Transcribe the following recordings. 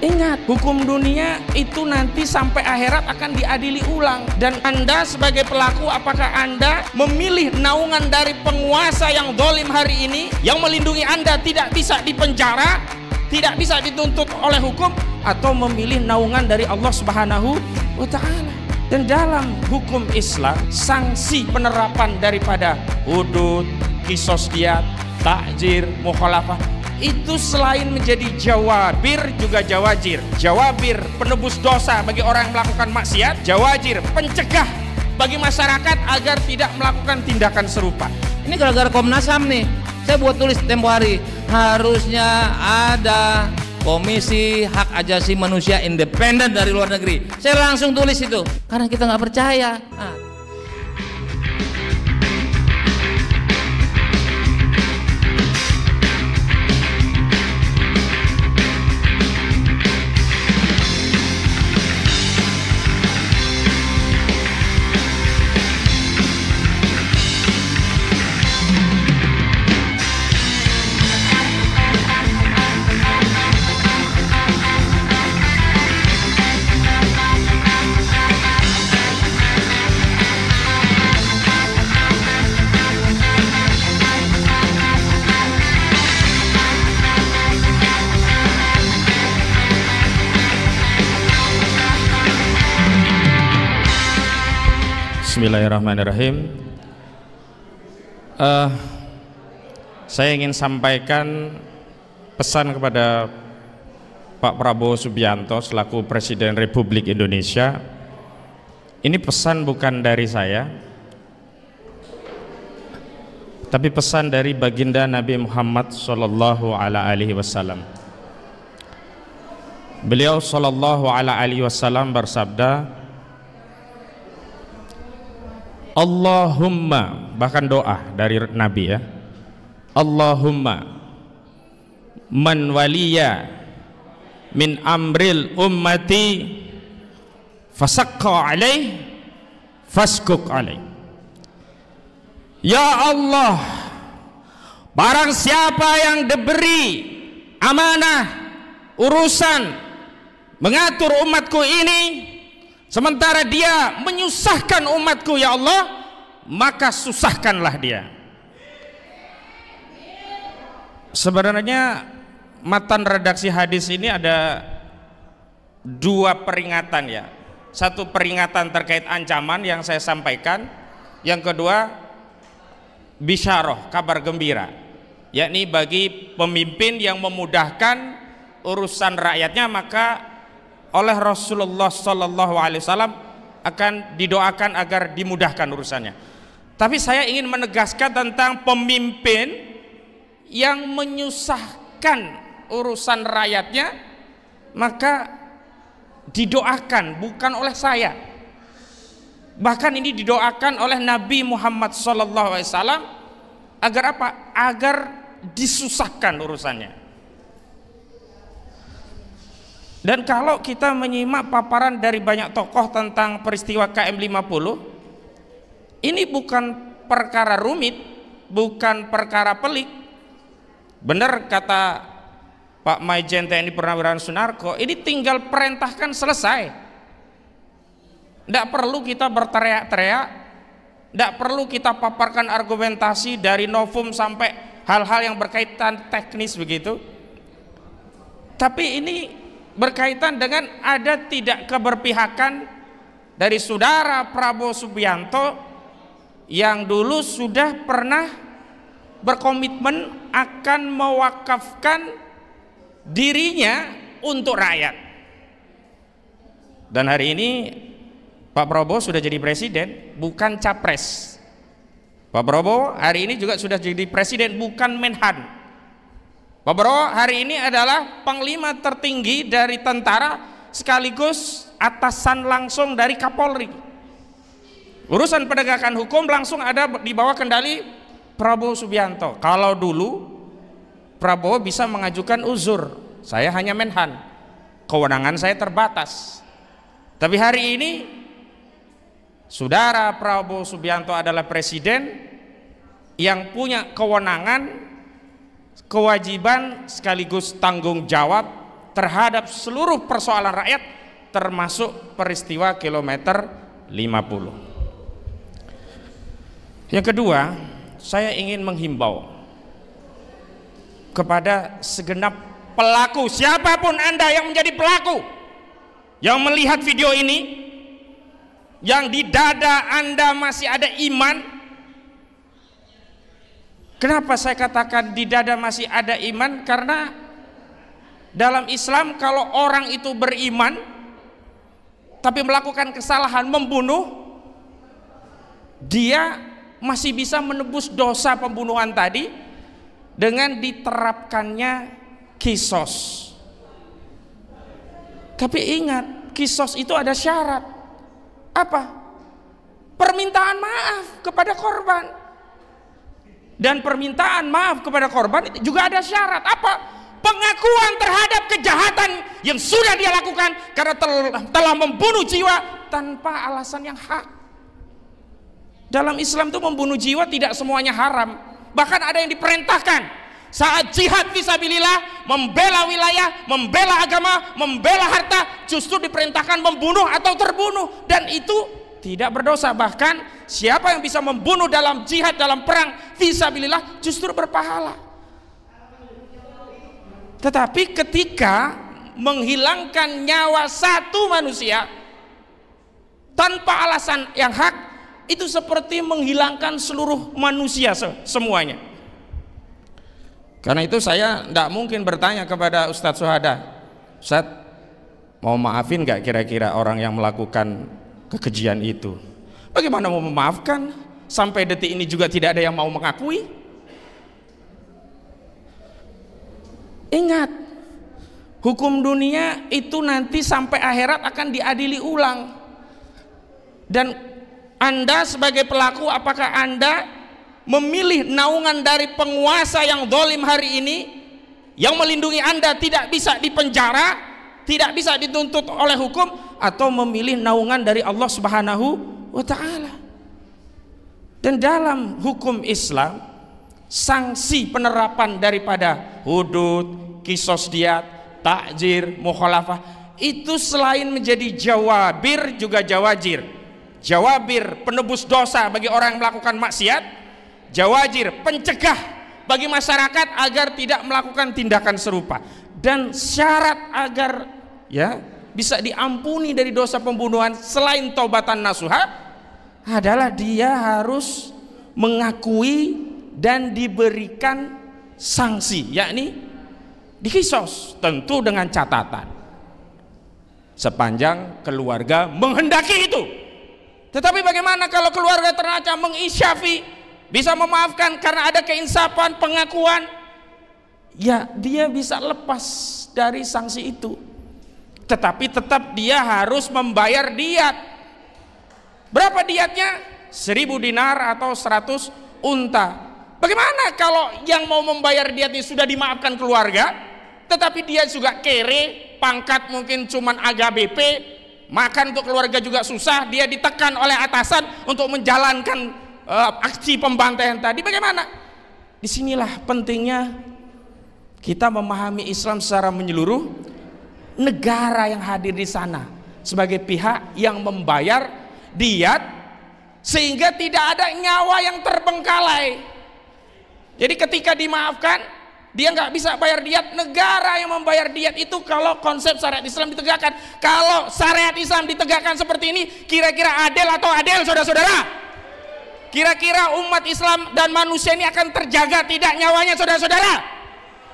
Ingat, hukum dunia itu nanti sampai akhirat akan diadili ulang. Dan Anda sebagai pelaku, apakah Anda memilih naungan dari penguasa yang zalim hari ini, yang melindungi Anda tidak bisa dipenjara, tidak bisa dituntut oleh hukum, atau memilih naungan dari Allah Subhanahu wa Ta'ala? Dan dalam hukum Islam, sanksi penerapan daripada hudud, qisas diyat, ta'zir, mukhalafah, itu selain menjadi jawabir juga jawajir. Jawabir, penebus dosa bagi orang yang melakukan maksiat. Jawajir, pencegah bagi masyarakat agar tidak melakukan tindakan serupa. Ini gara-gara Komnas HAM nih, saya buat tulis tempo hari, harusnya ada Komisi Hak Asasi Manusia independen dari luar negeri. Saya langsung tulis itu, karena kita nggak percaya. Bismillahirrahmanirrahim. Saya ingin sampaikan pesan kepada Pak Prabowo Subianto selaku Presiden Republik Indonesia. Ini pesan bukan dari saya, tapi pesan dari baginda Nabi Muhammad Sallallahu Alaihi Wasallam. Beliau Sallallahu Alaihi Wasallam bersabda, Allahumma, bahkan doa dari Nabi ya, Allahumma man waliya min amril ummati fasaqqa alaih faskuk alaih. Ya Allah, barang siapa yang diberi amanah urusan mengatur umatku ini, sementara dia menyusahkan umatku, ya Allah, maka susahkanlah dia. Sebenarnya matan redaksi hadis ini ada dua peringatan ya. Satu peringatan terkait ancaman yang saya sampaikan, yang kedua bisyarah, kabar gembira, yakni bagi pemimpin yang memudahkan urusan rakyatnya, maka oleh Rasulullah Sallallahu Alaihi Wasallam akan didoakan agar dimudahkan urusannya. Tapi saya ingin menegaskan tentang pemimpin yang menyusahkan urusan rakyatnya, maka didoakan bukan oleh saya. Bahkan ini didoakan oleh Nabi Muhammad Sallallahu Alaihi Wasallam agar apa? Agar disusahkan urusannya. Dan kalau kita menyimak paparan dari banyak tokoh tentang peristiwa KM50, ini bukan perkara rumit, bukan perkara pelik. Benar kata Pak Maijen TNI Purnawirawan Sunarko, ini tinggal perintahkan selesai. Tidak perlu kita berteriak-teriak, tidak perlu kita paparkan argumentasi dari novum sampai hal-hal yang berkaitan teknis begitu. Tapi ini berkaitan dengan ada tidak keberpihakan dari saudara Prabowo Subianto yang dulu sudah pernah berkomitmen akan mewakafkan dirinya untuk rakyat. Dan hari ini Pak Prabowo sudah jadi presiden, bukan capres. Pak Prabowo hari ini juga sudah jadi presiden, bukan menhan. Pak Prabowo hari ini adalah panglima tertinggi dari tentara sekaligus atasan langsung dari Kapolri. Urusan penegakan hukum langsung ada di bawah kendali Prabowo Subianto. Kalau dulu Prabowo bisa mengajukan uzur, saya hanya menhan, kewenangan saya terbatas. Tapi hari ini saudara Prabowo Subianto adalah presiden yang punya kewenangan, kewajiban sekaligus tanggung jawab terhadap seluruh persoalan rakyat, termasuk peristiwa kilometer 50. Yang kedua, saya ingin menghimbau kepada segenap pelaku, siapapun Anda yang menjadi pelaku, yang melihat video ini, yang di dada Anda masih ada iman. Kenapa saya katakan di dada masih ada iman? Karena dalam Islam kalau orang itu beriman tapi melakukan kesalahan, membunuh, dia masih bisa menebus dosa pembunuhan tadi dengan diterapkannya kisos. Tapi ingat, kisos itu ada syarat. Apa? Permintaan maaf kepada korban. Dan permintaan maaf kepada korban itu juga ada syarat. Apa? Pengakuan terhadap kejahatan yang sudah dia lakukan karena telah membunuh jiwa tanpa alasan yang hak. Dalam Islam itu membunuh jiwa tidak semuanya haram, bahkan ada yang diperintahkan. Saat jihad fisabilillah, membela wilayah, membela agama, membela harta, justru diperintahkan membunuh atau terbunuh, dan itu tidak berdosa. Bahkan siapa yang bisa membunuh dalam jihad, dalam perang fisabilillah, justru berpahala. Tetapi ketika menghilangkan nyawa satu manusia tanpa alasan yang hak, itu seperti menghilangkan seluruh manusia semuanya. Karena itu saya tidak mungkin bertanya kepada Ustadz Suhada, Ustadz mau maafin gak kira-kira orang yang melakukan kekejian itu? Bagaimana mau memaafkan? Sampai detik ini juga tidak ada yang mau mengakui. Ingat, hukum dunia itu nanti sampai akhirat akan diadili ulang. Dan Anda sebagai pelaku, apakah Anda memilih naungan dari penguasa yang zalim hari ini, yang melindungi Anda tidak bisa dipenjara, tidak bisa dituntut oleh hukum, atau memilih naungan dari Allah Subhanahu wa Ta'ala? Dan dalam hukum Islam, sanksi penerapan daripada hudud, kisos diat, takjir, mukhalafah, itu selain menjadi jawabir juga jawajir. Jawabir penebus dosa bagi orang yang melakukan maksiat, jawajir pencegah bagi masyarakat agar tidak melakukan tindakan serupa, dan syarat agar ya bisa diampuni dari dosa pembunuhan selain taubatan nasuha adalah dia harus mengakui dan diberikan sanksi, yakni dikisos, tentu dengan catatan sepanjang keluarga menghendaki itu. Tetapi bagaimana kalau keluarga ternyata mengisyafi, bisa memaafkan karena ada keinsafan, pengakuan, ya dia bisa lepas dari sanksi itu. Tetapi tetap dia harus membayar diat. Berapa diatnya? 1000 dinar atau 100 unta. Bagaimana kalau yang mau membayar diat ini sudah dimaafkan keluarga, tetapi dia juga kere, pangkat mungkin cuman AKBP, makan untuk keluarga juga susah, dia ditekan oleh atasan untuk menjalankan aksi pembantaian tadi. Bagaimana? Disinilah pentingnya kita memahami Islam secara menyeluruh. Negara yang hadir di sana sebagai pihak yang membayar diat, sehingga tidak ada nyawa yang terbengkalai. Jadi ketika dimaafkan, dia nggak bisa bayar diat, negara yang membayar diat itu kalau konsep syariat Islam ditegakkan. Kalau syariat Islam ditegakkan seperti ini, kira-kira adil atau adil, saudara-saudara? Kira-kira umat Islam dan manusia ini akan terjaga tidak nyawanya, saudara-saudara?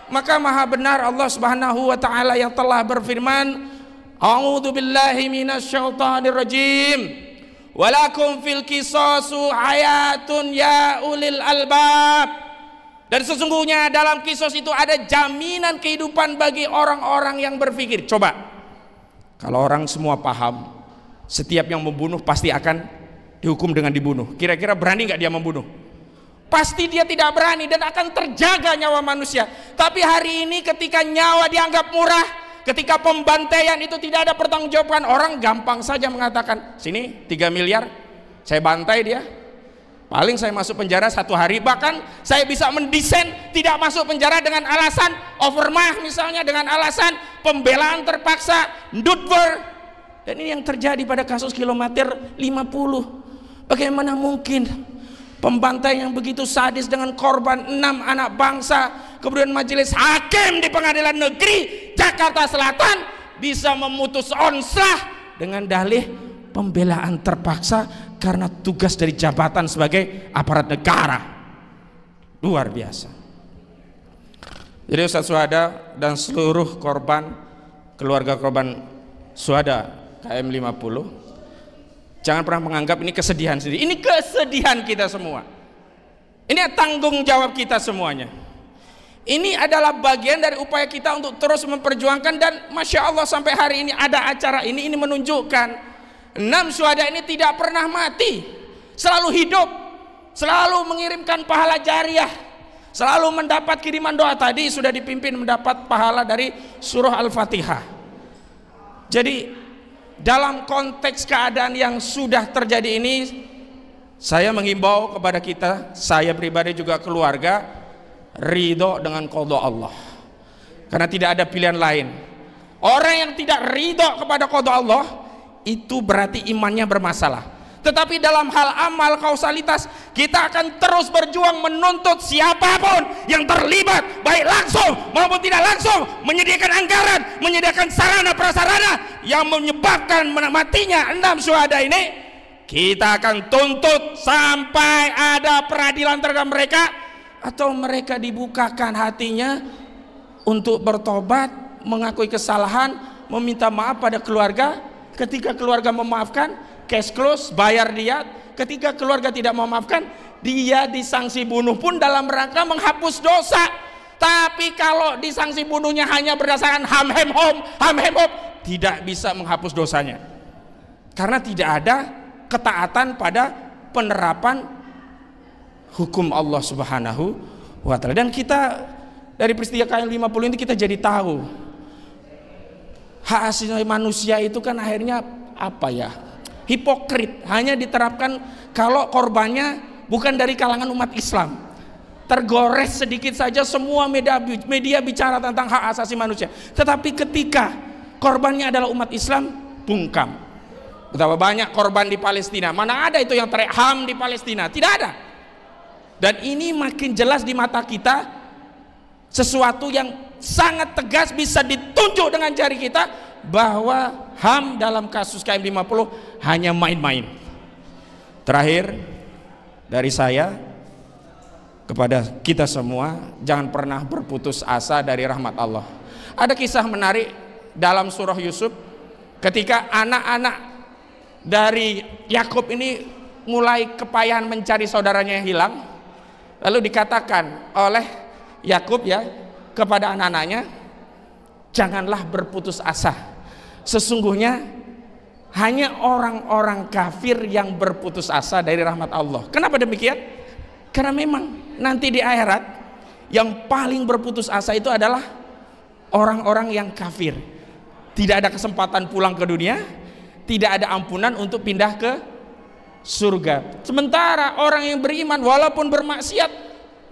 Maka maha benar Allah Subhanahu wa Ta'ala yang telah berfirman, A'udzu billahi minasyaitonir rajim, walakum fil qisasu hayatun ya ulil albab. Dan sesungguhnya dalam kisos itu ada jaminan kehidupan bagi orang-orang yang berpikir. Coba, kalau orang semua paham, setiap yang membunuh pasti akan dihukum dengan dibunuh, kira-kira berani nggak dia membunuh? Pasti dia tidak berani dan akan terjaga nyawa manusia. Tapi hari ini ketika nyawa dianggap murah, ketika pembantaian itu tidak ada pertanggungjawaban, orang gampang saja mengatakan, sini 3 miliar, saya bantai dia. Paling saya masuk penjara 1 hari, bahkan saya bisa mendesain tidak masuk penjara dengan alasan overmah, misalnya dengan alasan pembelaan terpaksa, ndutwer. Dan ini yang terjadi pada kasus kilometer 50. Bagaimana mungkin pembantai yang begitu sadis dengan korban 6 anak bangsa, kemudian majelis hakim di Pengadilan Negeri Jakarta Selatan bisa memutus onslah dengan dalih pembelaan terpaksa karena tugas dari jabatan sebagai aparat negara. Luar biasa. Jadi Ustaz Syuhada dan seluruh korban, keluarga korban syuhada KM 50, jangan pernah menganggap ini kesedihan sendiri. Ini kesedihan kita semua. Ini tanggung jawab kita semuanya. Ini adalah bagian dari upaya kita untuk terus memperjuangkan, dan Masya Allah sampai hari ini ada acara ini menunjukkan 6 syuhada ini tidak pernah mati, selalu hidup, selalu mengirimkan pahala jariah, selalu mendapat kiriman doa. Tadi sudah dipimpin mendapat pahala dari surah Al-Fatihah. Jadi dalam konteks keadaan yang sudah terjadi ini, saya menghimbau kepada kita, saya pribadi juga keluarga, ridho dengan qada Allah, karena tidak ada pilihan lain. Orang yang tidak ridho kepada qada Allah itu berarti imannya bermasalah. Tetapi dalam hal amal kausalitas, kita akan terus berjuang menuntut siapapun yang terlibat, baik langsung maupun tidak langsung, menyediakan anggaran, menyediakan sarana prasarana yang menyebabkan matinya 6 syuhada ini. Kita akan tuntut sampai ada peradilan terhadap mereka, atau mereka dibukakan hatinya untuk bertobat, mengakui kesalahan, meminta maaf pada keluarga. Ketika keluarga memaafkan, cash close, bayar diat. Ketika keluarga tidak memaafkan, dia disanksi bunuh pun dalam rangka menghapus dosa. Tapi kalau disanksi bunuhnya hanya berdasarkan ham hem hom, tidak bisa menghapus dosanya, karena tidak ada ketaatan pada penerapan hukum Allah Subhanahu wa Ta'ala. Dan kita dari peristiwa KM 50 ini kita jadi tahu hak asasi manusia itu kan akhirnya apa ya, hipokrit, hanya diterapkan kalau korbannya bukan dari kalangan umat Islam. Tergores sedikit saja semua media bicara tentang hak asasi manusia, tetapi ketika korbannya adalah umat Islam, bungkam. Betapa banyak korban di Palestina, mana ada itu yang teriak HAM di Palestina, tidak ada. Dan ini makin jelas di mata kita, sesuatu yang sangat tegas bisa ditunjuk dengan jari kita, bahwa HAM dalam kasus KM 50 hanya main-main. Terakhir dari saya kepada kita semua, jangan pernah berputus asa dari rahmat Allah. Ada kisah menarik dalam surah Yusuf, ketika anak-anak dari Yakub ini mulai kepayahan mencari saudaranya yang hilang, lalu dikatakan oleh Yakub ya kepada anak-anaknya, janganlah berputus asa, sesungguhnya hanya orang-orang kafir yang berputus asa dari rahmat Allah. Kenapa demikian? Karena memang nanti di akhirat yang paling berputus asa itu adalah orang-orang yang kafir. Tidak ada kesempatan pulang ke dunia, tidak ada ampunan untuk pindah ke surga. Sementara orang yang beriman walaupun bermaksiat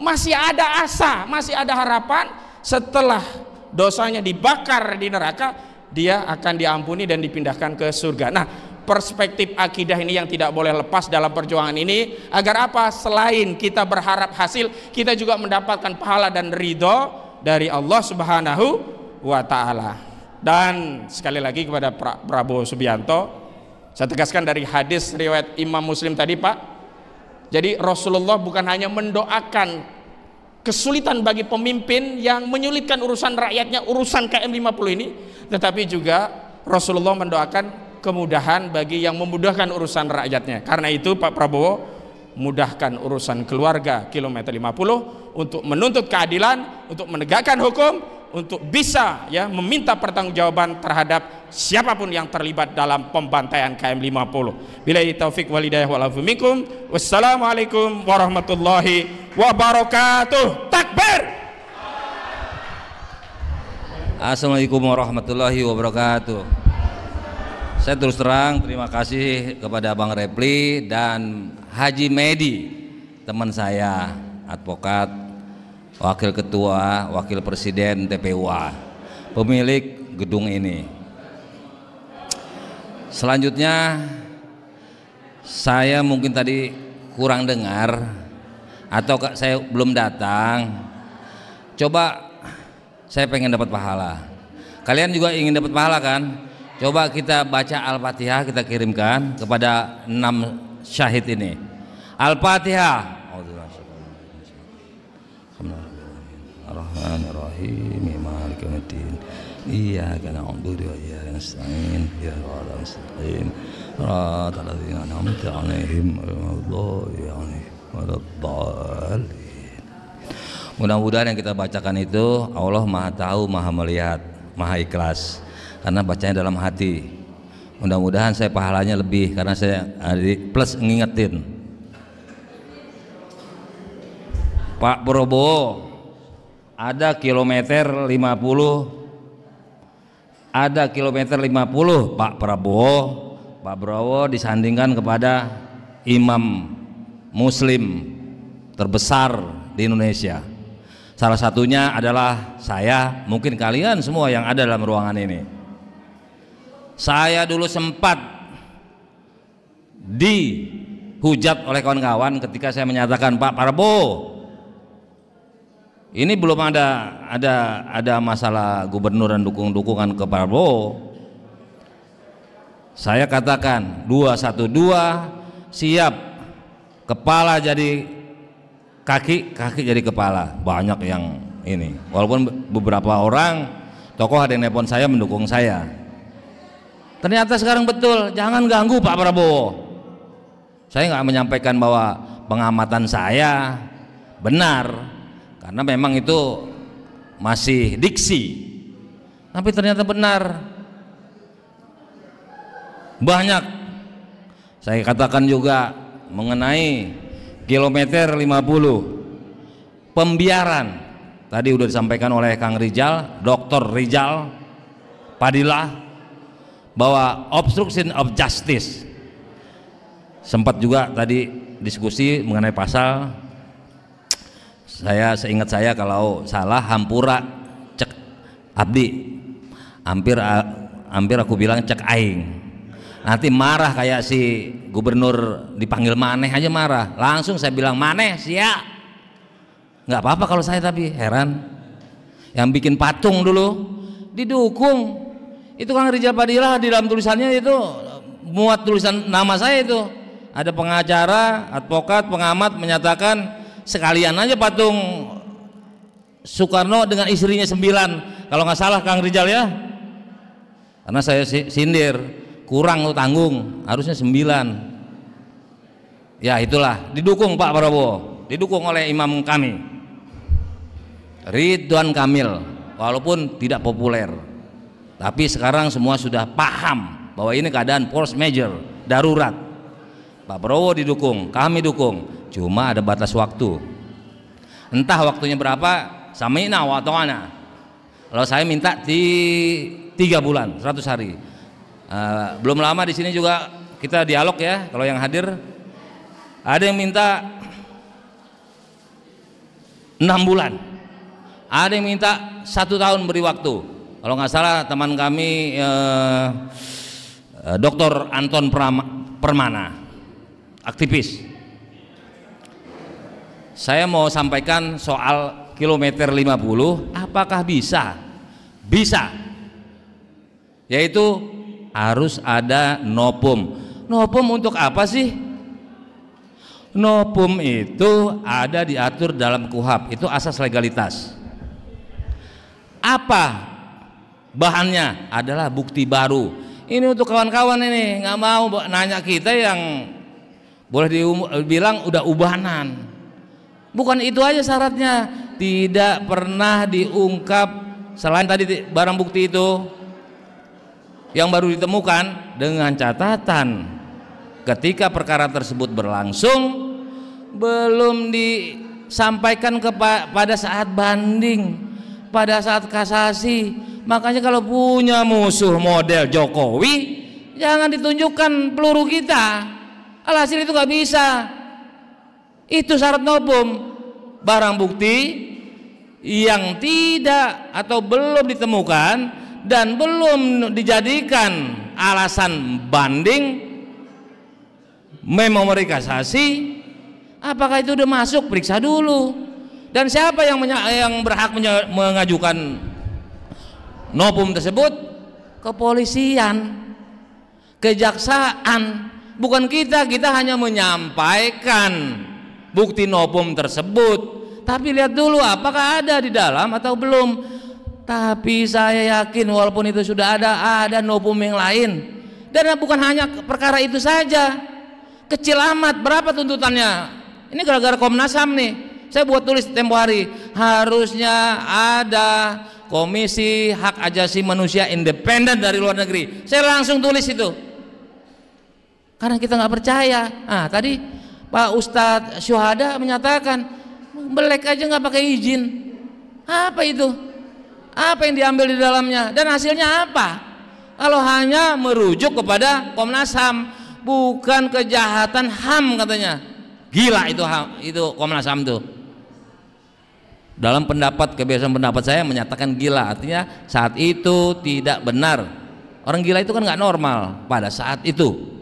masih ada asa, masih ada harapan. Setelah dosanya dibakar di neraka, dia akan diampuni dan dipindahkan ke surga. Nah, perspektif akidah ini yang tidak boleh lepas dalam perjuangan ini, agar apa? Selain kita berharap hasil, kita juga mendapatkan pahala dan ridho dari Allah Subhanahu wa Ta'ala. Dan sekali lagi kepada Prabowo Subianto, saya tegaskan dari hadis riwayat Imam Muslim tadi, Pak. Jadi Rasulullah bukan hanya mendoakan kesulitan bagi pemimpin yang menyulitkan urusan rakyatnya, urusan KM 50 ini, tetapi juga Rasulullah mendoakan kemudahan bagi yang memudahkan urusan rakyatnya. Karena itu Pak Prabowo, mudahkan urusan keluarga kilometer 50 untuk menuntut keadilan, untuk menegakkan hukum, untuk bisa ya meminta pertanggungjawaban terhadap siapapun yang terlibat dalam pembantaian KM 50. Billahi taufik wal hidayah wal afu minkum. Wassalamualaikum warahmatullahi wabarakatuh. Takbir. Assalamualaikum warahmatullahi wabarakatuh. Saya terus terang terima kasih kepada Bang Repli dan Haji Medi teman saya, advokat, wakil ketua, wakil presiden TPUA, pemilik gedung ini. Selanjutnya saya mungkin tadi kurang dengar atau saya belum datang. Coba saya pengen dapat pahala. Kalian juga ingin dapat pahala kan? Coba kita baca Al-Fatihah, kita kirimkan kepada 6 syahid ini. Al-Fatihah. Ar-Rahmanir-Rahim, Maliki yaumiddin. Iyyaka na'budu wa iyyaka nasta'in. Ihdinas mustaqim. Shiratal ladzina an'amta 'alaihim ghairil waladdallin. Mudah-mudahan yang kita bacakan itu Allah Maha tahu, Maha melihat, Maha ikhlas, karena bacanya dalam hati. Mudah-mudahan saya pahalanya lebih karena saya plus ngingetin. Pak Prabowo, ada kilometer 50, ada kilometer 50 Pak Prabowo disandingkan kepada imam muslim terbesar di Indonesia. Salah satunya adalah saya, mungkin kalian semua yang ada dalam ruangan ini. Saya dulu sempat dihujat oleh kawan-kawan ketika saya menyatakan, Pak Prabowo, ini belum ada masalah gubernur dan dukungan ke Prabowo. Saya katakan 212 siap, kepala jadi kaki jadi kepala. Banyak yang ini, walaupun beberapa orang tokoh ada yang nelpon saya mendukung saya. Ternyata sekarang betul, jangan ganggu Pak Prabowo. Saya nggak menyampaikan bahwa pengamatan saya benar, karena memang itu masih diksi, tapi ternyata benar. Banyak saya katakan juga mengenai kilometer 50 pembiaran. Tadi udah disampaikan oleh Kang Rijal, Dr. Rijal Padilah, bahwa obstruction of justice. Sempat juga tadi diskusi mengenai pasal. Saya seingat saya kalau salah hampura cek abdi, hampir aku bilang cek aing. Nanti marah kayak si gubernur dipanggil maneh aja marah. Langsung saya bilang maneh siap. Nggak apa-apa kalau saya, tapi heran yang bikin patung dulu didukung. Itu Kang Rijal Padilah di dalam tulisannya itu muat tulisan nama saya itu. Ada pengacara, advokat, pengamat menyatakan sekalian aja patung Soekarno dengan istrinya 9, kalau nggak salah Kang Rijal ya. Karena saya sindir, kurang lo tanggung, harusnya 9. Ya itulah, didukung Pak Prabowo, didukung oleh imam kami Ridwan Kamil, walaupun tidak populer. Tapi sekarang semua sudah paham bahwa ini keadaan force majeure, darurat. Pak Prabowo didukung, kami dukung. Cuma ada batas waktu. Entah waktunya berapa, sami'na wa ta'ana. Kalau saya minta di 3 bulan, 100 hari. Belum lama di sini juga kita dialog ya, kalau yang hadir. Ada yang minta 6 bulan. Ada yang minta 1 tahun beri waktu. Kalau nggak salah teman kami Dr. Anton Permana, aktivis. Saya mau sampaikan soal kilometer 50, apakah bisa? Bisa. Yaitu harus ada nopum. Nopum untuk apa sih? Nopum itu ada diatur dalam KUHP, itu asas legalitas. Apa bahannya? Adalah bukti baru. Ini untuk kawan-kawan ini nggak mau nanya kita yang boleh dibilang udah ubanan. Bukan itu aja syaratnya, tidak pernah diungkap selain tadi barang bukti itu yang baru ditemukan, dengan catatan ketika perkara tersebut berlangsung belum disampaikan pada saat banding, pada saat kasasi. Makanya kalau punya musuh model Jokowi, jangan ditunjukkan peluru kita. Alhasil itu nggak bisa. Itu syarat novum. Barang bukti yang tidak atau belum ditemukan dan belum dijadikan alasan banding, memori kasasi, apakah itu udah masuk, periksa dulu. Dan siapa yang berhak mengajukan novum tersebut? Kepolisian, kejaksaan, bukan kita. Kita hanya menyampaikan bukti novum tersebut, tapi lihat dulu apakah ada di dalam atau belum. Tapi saya yakin walaupun itu sudah ada novum yang lain, dan bukan hanya perkara itu saja, kecil amat. Berapa tuntutannya? Ini gara-gara Komnas HAM nih, saya buat tulis tempo hari, harusnya ada Komisi Hak Asasi Manusia independen dari luar negeri. Saya langsung tulis itu karena kita nggak percaya. Tadi Pak Ustadz Syuhada menyatakan belek aja nggak pakai izin. Apa itu? Apa yang diambil di dalamnya? Dan hasilnya apa? Kalau hanya merujuk kepada Komnas HAM, bukan kejahatan HAM katanya. Gila itu Komnas HAM tuh. Dalam kebiasaan pendapat saya menyatakan gila, artinya saat itu tidak benar. Orang gila itu kan nggak normal pada saat itu.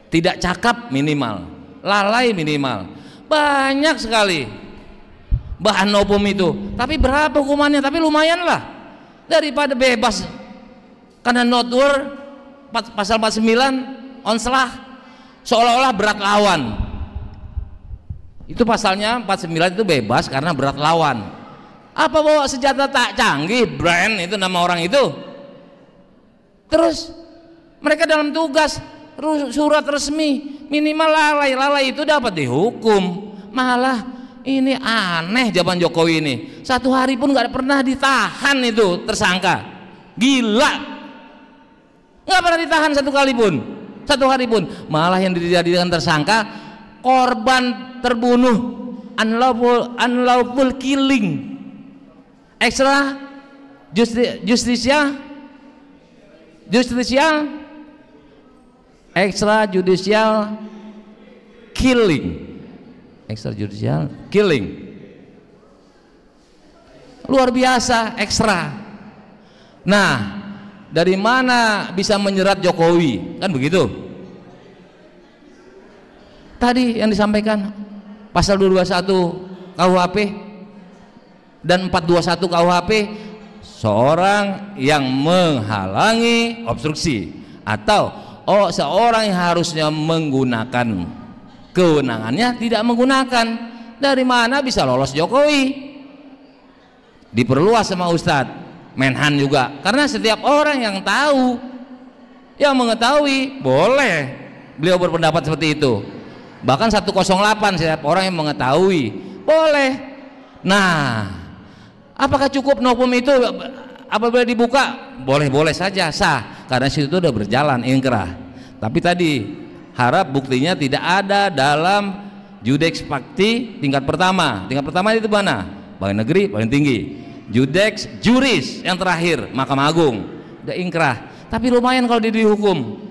Tidak cakap minimal, lalai minimal, banyak sekali bahan novum itu. Tapi berapa hukumannya? Tapi lumayan lah, daripada bebas karena notword pasal 49 onslah, seolah-olah berat lawan. Itu pasalnya 49 itu bebas karena berat lawan. Apa bawa senjata tak canggih, brand itu nama orang itu. Terus mereka dalam tugas surat resmi, minimal lalai itu dapat dihukum. Malah ini aneh zaman Jokowi ini, 1 hari pun nggak pernah ditahan itu tersangka. Gila, nggak pernah ditahan 1 kali pun, 1 hari pun. Malah yang dijadikan tersangka korban terbunuh, unlawful killing, extra justicial extrajudicial killing, luar biasa, ekstra. Nah, dari mana bisa menjerat Jokowi? Kan begitu. Tadi yang disampaikan pasal 221 KUHP dan 421 KUHP, seorang yang menghalangi obstruksi atau seorang yang harusnya menggunakan kewenangannya tidak menggunakan. Dari mana bisa lolos Jokowi? Diperluas sama Ustadz Menhan juga, karena setiap orang yang tahu, yang mengetahui, boleh beliau berpendapat seperti itu. Bahkan 108 setiap orang yang mengetahui boleh. Nah, apakah cukup novum itu apabila dibuka? Boleh-boleh saja, sah, karena situ udah berjalan inkrah. Tapi tadi harap buktinya tidak ada dalam Judex Fakti tingkat pertama. Tingkat pertama itu mana? Pengadilan Negeri paling tinggi. Judex Juris yang terakhir Mahkamah Agung, udah inkrah. Tapi lumayan kalau dihukum.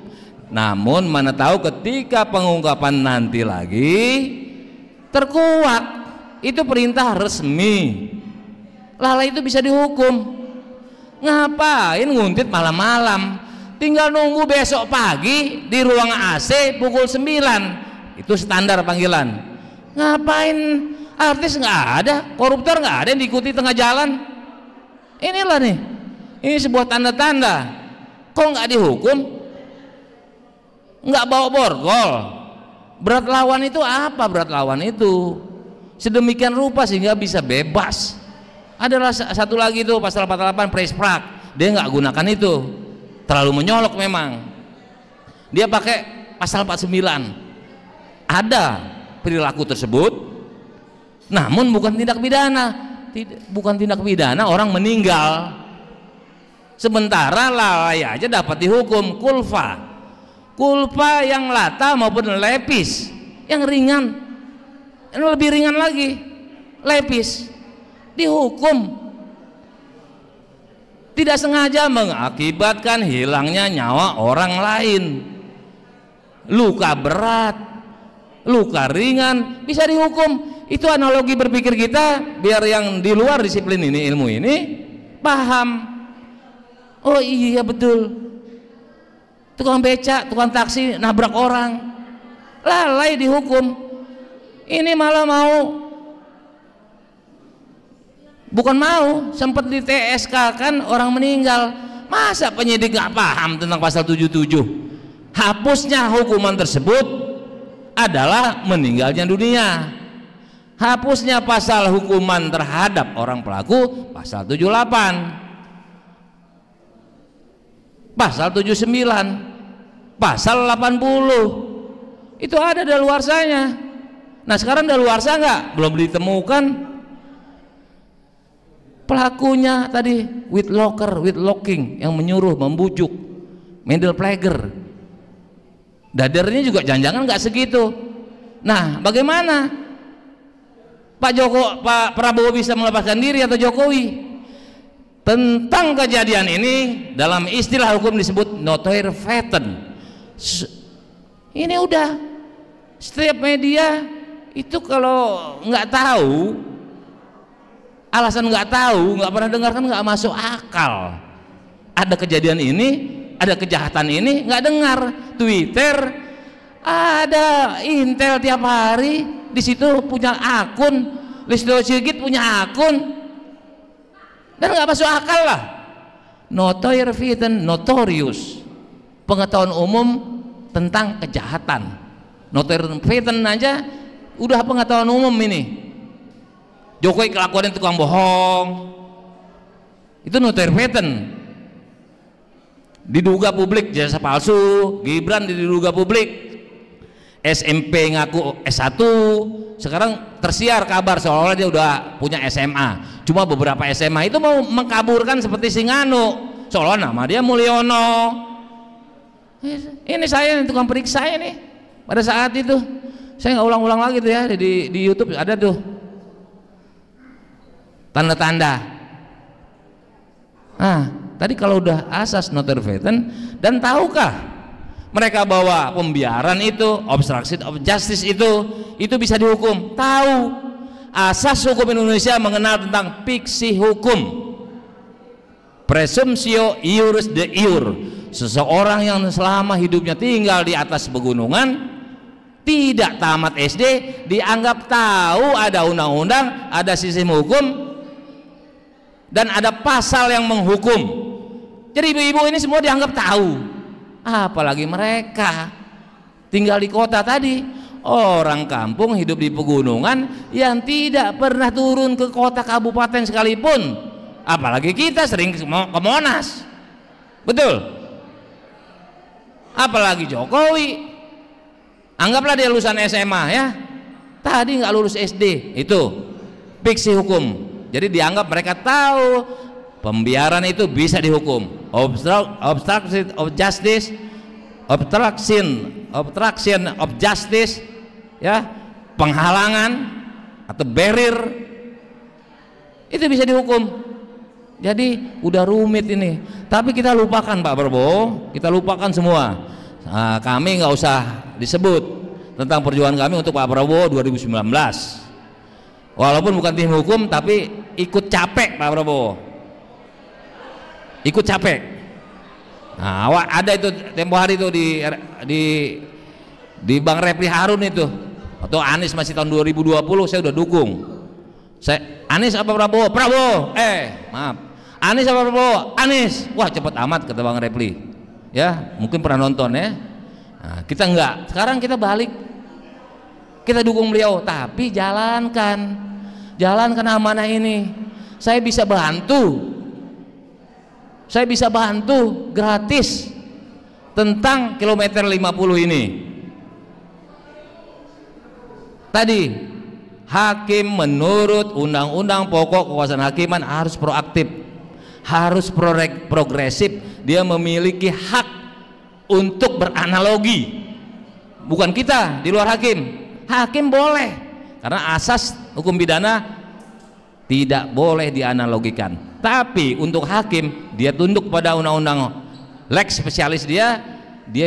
Namun mana tahu ketika pengungkapan nanti lagi terkuak, itu perintah resmi, lalai itu bisa dihukum. Ngapain nguntit malam-malam? Tinggal nunggu besok pagi di ruang AC pukul 9. Itu standar panggilan. Ngapain? Artis nggak ada, koruptor nggak ada yang diikuti tengah jalan. Inilah nih, ini sebuah tanda-tanda. Kok nggak dihukum? Nggak bawa borgol. Berat lawan itu apa? Berat lawan itu sedemikian rupa sehingga bisa bebas. Adalah satu lagi tuh pasal 48 presprak, dia nggak gunakan itu, terlalu menyolok memang. Dia pakai pasal 49. Ada perilaku tersebut, namun bukan tindak pidana. Bukan tindak pidana orang meninggal. Sementara lalai aja dapat dihukum kulfa yang lata maupun lepis, yang ringan, yang lebih ringan lagi, lepis, dihukum tidak sengaja mengakibatkan hilangnya nyawa orang lain, luka berat, luka ringan bisa dihukum. Itu analogi berpikir kita biar yang di luar disiplin ini, ilmu ini paham. Oh iya betul, tukang becak, tukang taksi nabrak orang, lalai dihukum. Ini malah mau, bukan mau, sempat di TSK kan orang meninggal. Masa penyidik gak paham tentang pasal 77? Hapusnya hukuman tersebut adalah meninggalnya dunia. Hapusnya pasal hukuman terhadap orang pelaku pasal 78, pasal 79, pasal 80. Itu ada daluarsanya. Nah sekarang daluarsa nggak? Belum ditemukan pelakunya tadi, with locking yang menyuruh, membujuk, middle player. Dadernya juga jangan-jangan nggak segitu. Nah bagaimana Pak Prabowo bisa melepaskan diri atau Jokowi? Tentang kejadian ini dalam istilah hukum disebut notoire faiten. Ini udah setiap media itu kalau nggak tahu, alasan nggak tahu, nggak pernah dengar kan nggak masuk akal. Ada kejadian ini, ada kejahatan ini, nggak dengar. Twitter ada Intel tiap hari, di situ punya akun, Listio Sigit punya akun, dan nggak masuk akal lah. Notoire faiten, notorious, pengetahuan umum tentang kejahatan. Notoire faiten aja udah pengetahuan umum ini. Jokowi kelakuannya tukang bohong, itu notoire faiten. Diduga publik jasa palsu. Gibran diduga publik SMP ngaku S1, sekarang tersiar kabar seolah-olah dia udah punya SMA. Cuma beberapa SMA itu mau mengkaburkan seperti Singano, seolah nama dia Mulyono. Ini saya tukang periksa ini pada saat itu. Saya nggak ulang-ulang lagi tuh ya, di YouTube ada tuh tanda-tanda. Nah, tadi kalau udah asas notoire faiten, dan tahukah mereka bahwa pembiaran itu, obstruction of justice itu bisa dihukum? Tahu. Asas hukum Indonesia mengenal tentang fiksi hukum, presumptio iuris de iure. Seseorang yang selama hidupnya tinggal di atas pegunungan, tidak tamat SD, dianggap tahu ada undang-undang, ada sistem hukum, dan ada pasal yang menghukum. Jadi ibu-ibu ini semua dianggap tahu. Apalagi mereka tinggal di kota tadi, orang kampung hidup di pegunungan yang tidak pernah turun ke kota kabupaten sekalipun. Apalagi kita sering ke Monas, betul? Apalagi Jokowi, anggaplah dia lulusan SMA ya, tadi nggak lulus SD, itu fiksi hukum. Jadi dianggap mereka tahu pembiaran itu bisa dihukum. Obstruction of justice, obstruction of justice, ya, penghalangan atau barrier, itu bisa dihukum. Jadi udah rumit ini. Tapi kita lupakan Pak Prabowo, kita lupakan semua. Nah, kami nggak usah disebut tentang perjuangan kami untuk Pak Prabowo 2019. Walaupun bukan tim hukum, tapi ikut capek Pak Prabowo. Ikut capek. Nah, ada itu tempo hari itu di Bang Refli Harun itu. Atau Anies masih tahun 2020 saya udah dukung. Anies apa Prabowo? Prabowo. Maaf. Anies apa Prabowo? Anies. Wah, cepet amat kata Bang Refli. Ya, mungkin pernah nonton ya. Nah, kita enggak. Sekarang kita balik. Kita dukung beliau, tapi jalankan amanah ini. Saya bisa bantu gratis tentang kilometer 50 ini. Tadi hakim menurut undang-undang pokok kekuasaan hakiman harus proaktif, harus progresif. Dia memiliki hak untuk beranalogi. Bukan kita di luar hakim. Hakim boleh, karena asas hukum pidana tidak boleh dianalogikan. Tapi untuk hakim, dia tunduk pada undang-undang lex spesialis dia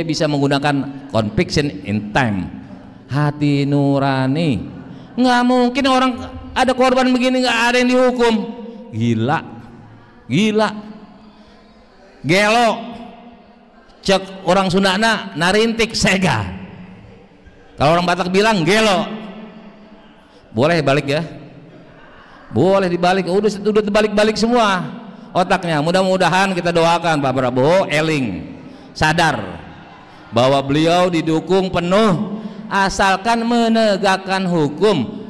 bisa menggunakan conviction in time. hati nurani. Nggak mungkin orang ada korban begini nggak ada yang dihukum. Gila, gila, gelo, cek orang Sundana narintik sega. Kalau orang Batak bilang gelo, boleh balik ya, boleh dibalik. Udah terbalik-balik semua otaknya. Mudah-mudahan kita doakan Pak Prabowo eling, sadar bahwa beliau didukung penuh asalkan menegakkan hukum,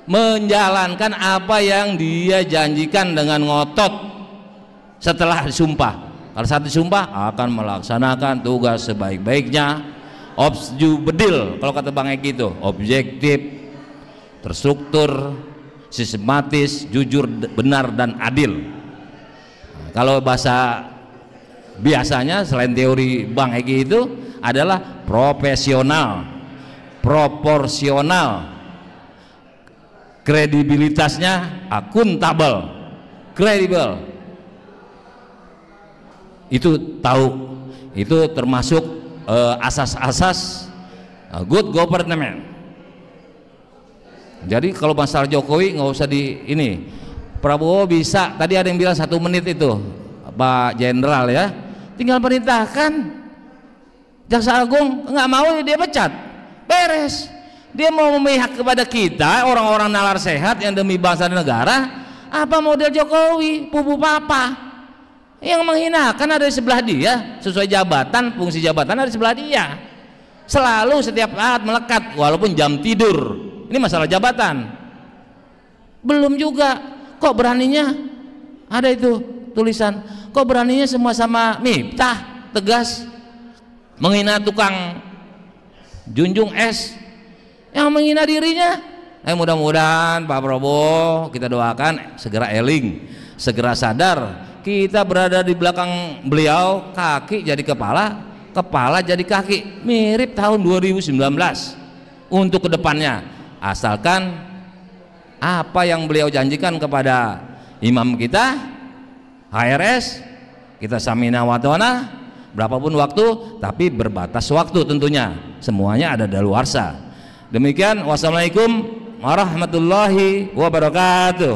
menjalankan apa yang dia janjikan dengan ngotot setelah disumpah. Kalau saat disumpah akan melaksanakan tugas sebaik-baiknya, obju bedil kalau kata Bang Eki itu, objektif, terstruktur, sistematis, jujur, benar dan adil. Nah, kalau bahasa biasanya selain teori Bang Eki itu adalah profesional, proporsional, kredibilitasnya akuntabel, kredibel. Itu tahu, itu termasuk asas-asas good government. Jadi kalau masalah Jokowi nggak usah di ini. Prabowo bisa, tadi ada yang bilang 1 menit itu Pak Jenderal ya, tinggal perintahkan Jaksa Agung, nggak mau dia pecat, beres. Dia mau memihak kepada kita orang-orang nalar sehat yang demi bangsa dan negara. Apa model Jokowi, pupu papa yang menghinakan ada di sebelah dia, sesuai jabatan, fungsi jabatan ada di sebelah dia, selalu setiap saat melekat walaupun jam tidur. Ini masalah jabatan. Belum juga kok beraninya ada itu tulisan, kok beraninya semua sama Miftah tegas menghina tukang junjung es yang menghina dirinya. Mudah-mudahan Pak Prabowo kita doakan segera eling, segera sadar kita berada di belakang beliau, kaki jadi kepala, kepala jadi kaki, mirip tahun 2019 untuk kedepannya. Asalkan apa yang beliau janjikan kepada imam kita HRS, kita samina wa ta'ana, berapapun waktu, tapi berbatas waktu tentunya, semuanya ada daluarsa. Demikian, wassalamualaikum warahmatullahi wabarakatuh.